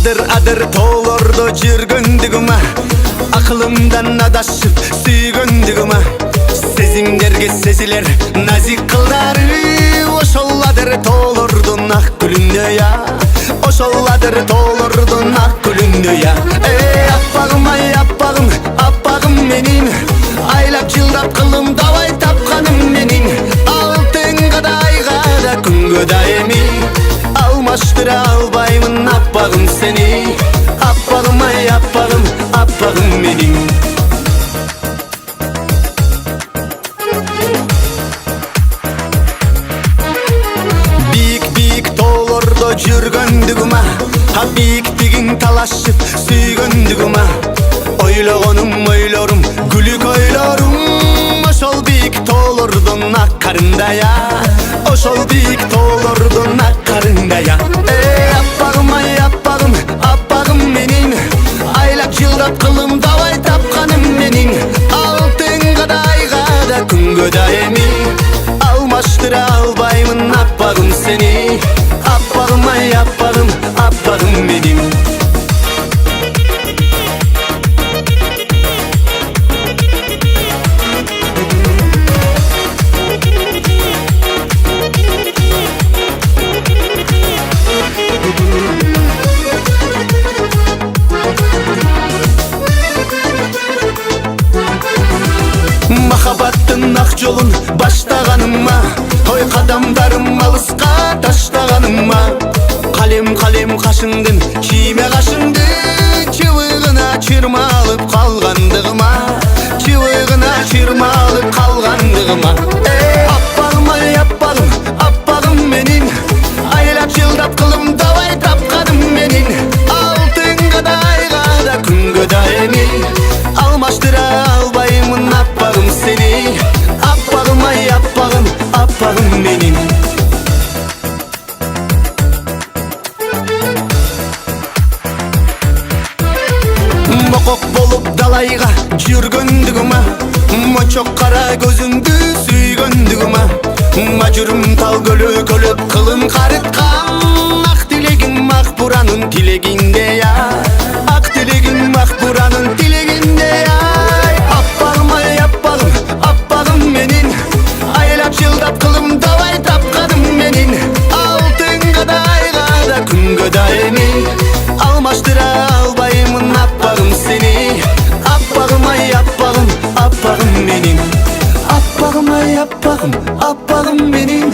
Adır toğlordo жүргөндүгүмө акылымдан адашып сүйгөндүгүмө сезимдерге сезилер назик кылдары ошол адыр тоолордун ак гүлүндө я ошол адыр тоолордун ак гүлүндө я аппагым ай аппагым аппагым менин айлап жылдап кылым давай тапканым менин алтын кадайга да күнгө да эми алмаштыра албаймын аппагым сени аппагым ай аппагым аппагым менин Бийик тоолордо жүргөндүгүмө бийиктигин талашып сүйгөндүгүмө ойлогонум ойлорум күлүк ойлорум ошол бийик тоолордун ак карында я ошол бийик тоолордун ак карында я аппагым ай аппагым аппагым менин айлап жылдап кылым давай тапканым менин алтын кадайга да күнгө да эми алмаштыра албаймын аппагым сени аппагым ай аппагым аппагым менин Махабаттын ак жолун баштаганыма ой кадамдарым алыска таштаганыма калем кашыңдын чийме кашыңды чыбыгына чырмалып калгандыгыма чыбыгына чырмалып калгандыгыма аппагым ай аппагым аппагым менин айлап жылдап кылым давай тапканым менин алтын кадайга да күнгө да эми алмаштыра албаймын аппагым сени аппагым ай аппагым аппагым менин мокок болуп далайга жүргөндүгүмө мочок кара көзүңдү сүйгөндүгүмө мажурум тал көлөп кылым карыткан ак тилегим ак буранын тилегинде я ак тилегим ак буранын тилегинде я аппагым ай аппагым аппагым менин айлап жылдап кылым давай тапканым менин алтын кадайга да күнгө да эми алмаштыра албаймын аппагым сени аппагым ай аппагым аппагым менин аппагым ай аппагым аппагым менин